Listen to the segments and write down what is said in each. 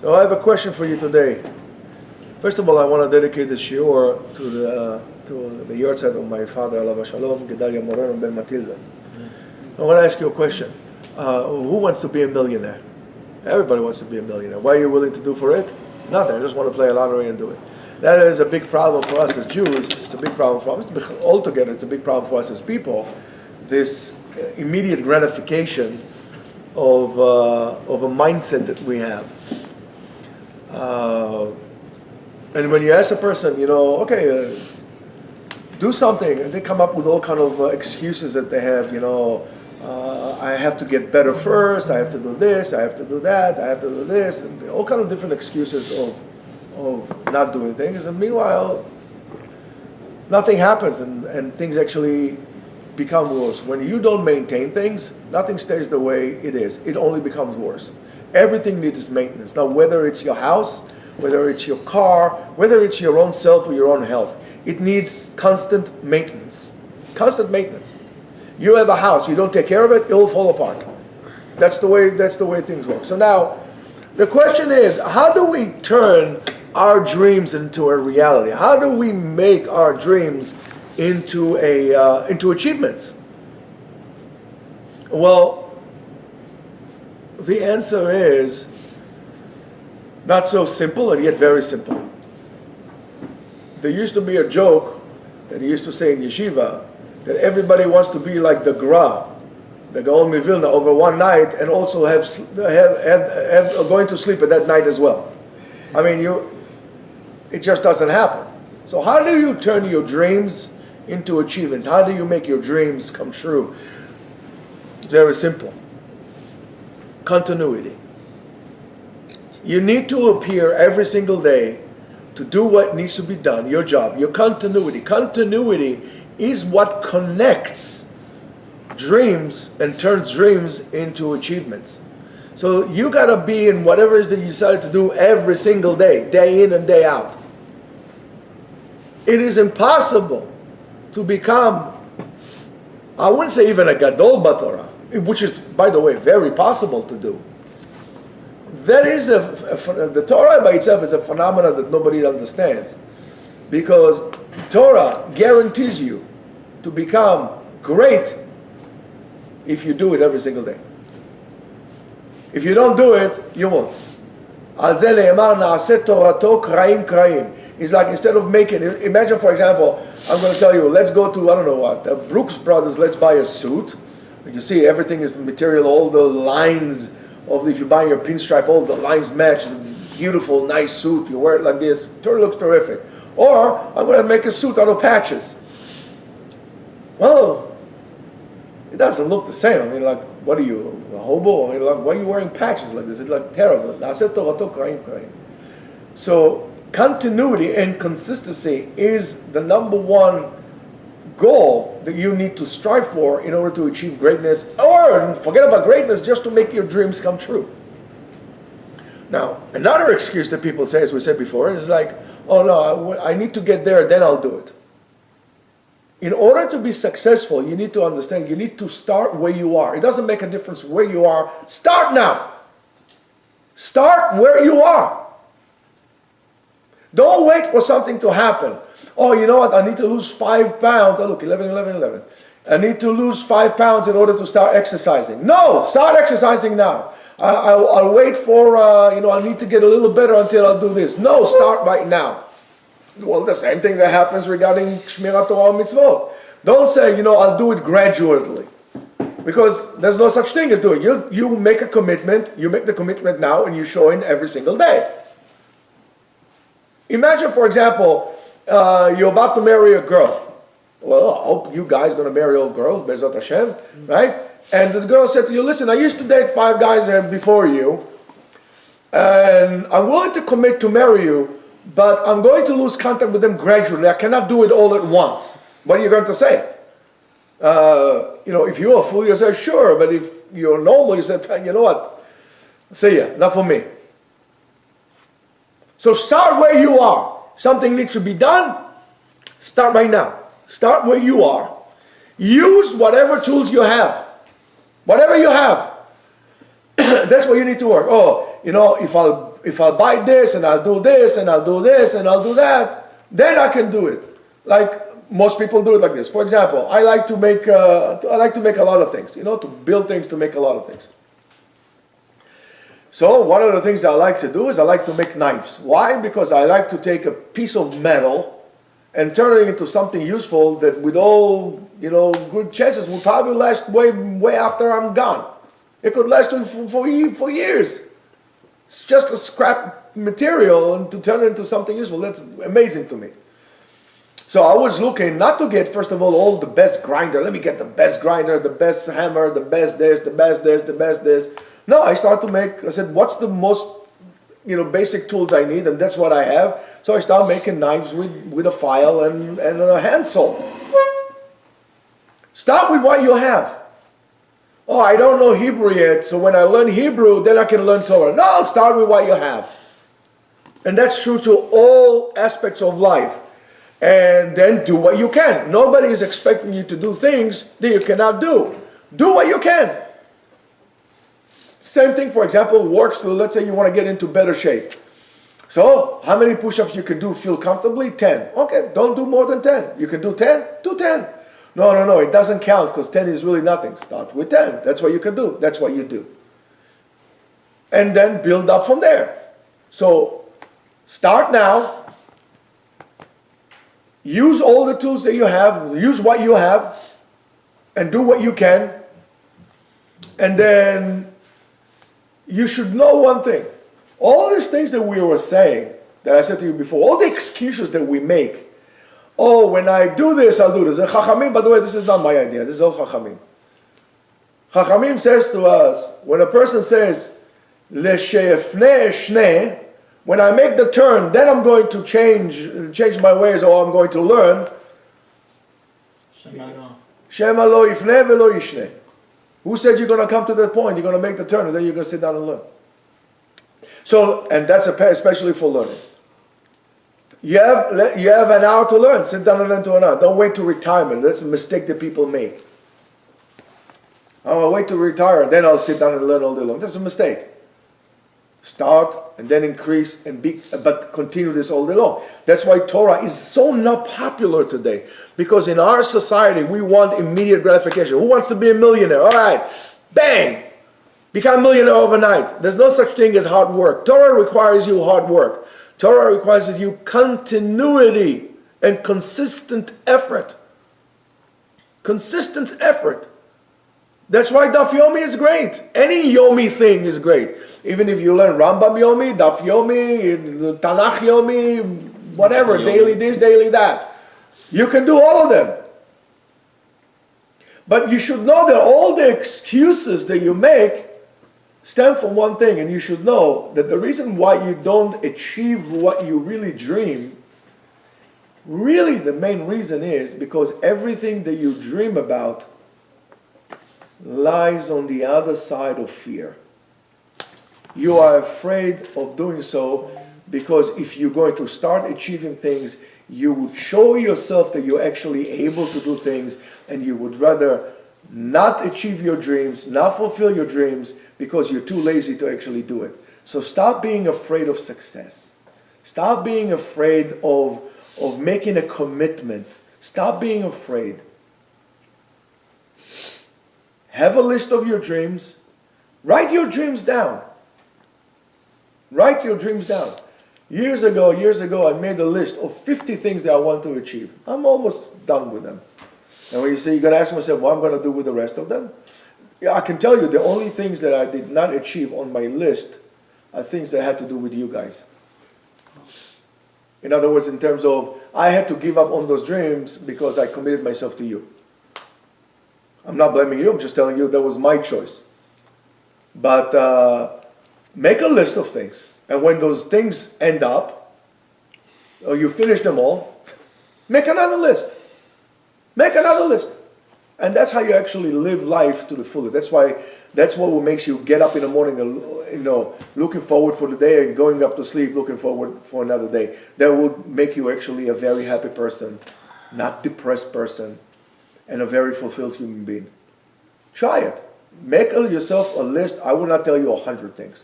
So I have a question for you today. First of all, I want to dedicate the shiur to the yahrzeit of my father, Alav Shalom, Gedalia Moreno Ben Matilda. I want to ask you a question. Who wants to be a millionaire? Everybody wants to be a millionaire. What are you willing to do for it? Nothing. I just want to play a lottery and do it. That is a big problem for us as Jews. It's a big problem for us. Altogether, it's a big problem for us as people. This immediate gratification of a mindset that we have. And when you ask a person, okay, do something, and they come up with all kind of excuses that they have, I have to get better first, I have to do this, I have to do that, I have to do this, and all kind of different excuses of not doing things. And meanwhile, nothing happens, and things actually become worse. When you don't maintain things, nothing stays the way it is. It only becomes worse. Everything needs maintenance. Now, whether it's your house, whether it's your car, whether it's your own self or your own health, it needs constant maintenance. Constant maintenance. You have a house, you don't take care of it, it'll fall apart. That's the way things work. So now, the question is, how do we turn our dreams into a reality? How do we make our dreams into achievements? Well, the answer is not so simple and yet very simple. There used to be a joke that he used to say in yeshiva that everybody wants to be like the Gaon Mivilna over one night and also have going to sleep at that night as well. I mean, it just doesn't happen. So how do you turn your dreams into achievements? How do you make your dreams come true? It's very simple. Continuity. You need to appear every single day to do what needs to be done, your job, your continuity. Continuity is what connects dreams and turns dreams into achievements. So you got to be in whatever it is that you decided to do every single day, day in and day out. It is impossible to become, I wouldn't say even a Gadol Batorah, which is, by the way, very possible to do. That is the Torah by itself is a phenomenon that nobody understands, because Torah guarantees you to become great if you do it every single day. If you don't do it, you won't. Al ze ne'emar na'aseh torato kraim kraim. It's like instead of imagine for example, I'm going to tell you, let's go to, I don't know what, Brooks Brothers, let's buy a suit. You see everything is material, all the lines of, if you buy your pinstripe, all the lines match, beautiful, nice suit, you wear it like this, it looks terrific. Or, I'm going to make a suit out of patches. Well, it doesn't look the same. I mean, like, what are you, a hobo? I mean, like, why are you wearing patches like this? It's like terrible. So, continuity and consistency is the number one goal that you need to strive for in order to achieve greatness, or forget about greatness, just to make your dreams come true. Now, another excuse that people say, as we said before, is like, oh no, I need to get there, then I'll do it. In order to be successful, you need to understand, you need to start where you are. It doesn't make a difference where you are. Start now. Start where you are. Don't wait for something to happen. Oh, you know what? I need to lose 5 pounds. Oh, look, 11. I need to lose 5 pounds in order to start exercising. No, start exercising now. I'll wait for, I need to get a little better until I'll do this. No, start right now. Well, the same thing that happens regarding Shmirat Torah mitzvot. Don't say, I'll do it gradually. Because there's no such thing as doing. You make a commitment, you make the commitment now, and you show in every single day. Imagine, for example, you're about to marry a girl. Well, I hope you guys are going to marry old girls, Bezrat Hashem, right? And this girl said to you, listen, I used to date 5 guys before you, and I'm willing to commit to marry you, but I'm going to lose contact with them gradually. I cannot do it all at once. What are you going to say? If you're a fool, you say, sure, but if you're normal, you say, you know what? See ya, not for me. So start where you are. Something needs to be done, start right now. Start where you are. Use whatever tools you have. Whatever you have. That's what you need to work. Oh, if if I'll buy this and I'll do this and I'll do this and I'll do that, then I can do it. Like most people do it like this. For example, I like to make a lot of things. To build things, to make a lot of things. So one of the things I like to do is I like to make knives. Why? Because I like to take a piece of metal and turn it into something useful that with all, good chances will probably last way after I'm gone. It could last for years. It's just a scrap material, and to turn it into something useful, that's amazing to me. So I was looking not to get, first of all the best grinder. Let me get the best grinder, the best hammer, the best this, the best this, the best this. No, I said, what's the most, basic tools I need, and that's what I have. So I started making knives with a file and a handsaw. Start with what you have. Oh, I don't know Hebrew yet, so when I learn Hebrew, then I can learn Torah. No, start with what you have. And that's true to all aspects of life. And then do what you can. Nobody is expecting you to do things that you cannot do. Do what you can. Same thing, for example, works to, let's say you want to get into better shape. So, how many push-ups you can do feel comfortably? 10. Okay, don't do more than 10. You can do 10? Do 10. No, it doesn't count because 10 is really nothing. Start with 10. That's what you can do. That's what you do. And then build up from there. So, start now. Use all the tools that you have. Use what you have. And do what you can. And then you should know one thing. All these things that we were saying, that I said to you before, all the excuses that we make. Oh, when I do this, I'll do this. And Chachamim, by the way, this is not my idea. This is all Chachamim. Chachamim says to us, when a person says, L'she'efneh shneh, when I make the turn, then I'm going to change my ways, or I'm going to learn. Shema lo ifneh velo yishneh. Who said you're going to come to that point? You're going to make the turn, and then you're going to sit down and learn. So, and that's especially for learning. You have an hour to learn. Sit down and learn to an hour. Don't wait to retirement. That's a mistake that people make. I'll wait to retire, then I'll sit down and learn all day long. That's a mistake. Start and then increase but continue this all day long. That's why Torah is so not popular today. Because in our society, we want immediate gratification. Who wants to be a millionaire? All right, bang! Become a millionaire overnight. There's no such thing as hard work. Torah requires you hard work. Torah requires of you continuity and consistent effort. Consistent effort. That's why Daf Yomi is great. Any Yomi thing is great. Even if you learn Rambam Yomi, Daf Yomi, Tanakh Yomi, whatever, daily this, daily that. You can do all of them. But you should know that all the excuses that you make stem from one thing, and you should know that the reason why you don't achieve what you really dream, really the main reason is because everything that you dream about lies on the other side of fear. You are afraid of doing so because if you're going to start achieving things, you would show yourself that you're actually able to do things, and you would rather not achieve your dreams, not fulfill your dreams, because you're too lazy to actually do it. So stop being afraid of success. Stop being afraid of making a commitment. Stop being afraid. Have a list of your dreams. Write your dreams down. Write your dreams down. Years ago, I made a list of 50 things that I want to achieve. I'm almost done with them. And when you say, you're going to ask myself, what I'm going to do with the rest of them? Yeah, I can tell you the only things that I did not achieve on my list are things that had to do with you guys. In other words, in terms of, I had to give up on those dreams because I committed myself to you. I'm not blaming you, I'm just telling you that was my choice. But make a list of things. And when those things end up, or you finish them all, make another list. Make another list. And that's how you actually live life to the fullest. That's what makes you get up in the morning, looking forward for the day, and going up to sleep looking forward for another day. That will make you actually a very happy person, not depressed person, and a very fulfilled human being. Try it. Make yourself a list. I will not tell you 100 things.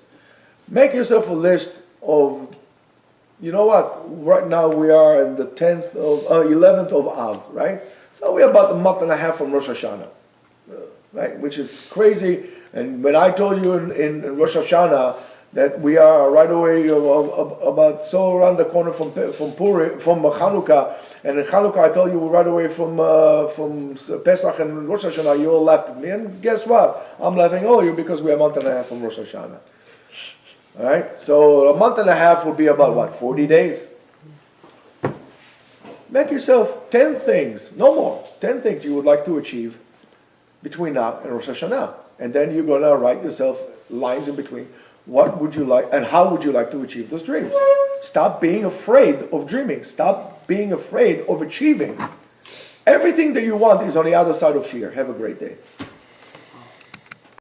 Make yourself a list of, you know what, right now we are in the 11th of Av, right? So we're about a month and a half from Rosh Hashanah, right? Which is crazy. And when I told you in Rosh Hashanah that we are right away about so around the corner from Chanukah, and in Chanukah I told you we're right away from Pesach and Rosh Hashanah, you all laughed at me, and guess what? I'm laughing all you because we're a month and a half from Rosh Hashanah. All right, so a month and a half will be about what, 40 days? Make yourself 10 things, no more, 10 things you would like to achieve between now and Rosh Hashanah, and then you're going to write yourself lines in between. What would you like, and how would you like to achieve those dreams? Stop being afraid of dreaming. Stop being afraid of achieving. Everything that you want is on the other side of fear. Have a great day.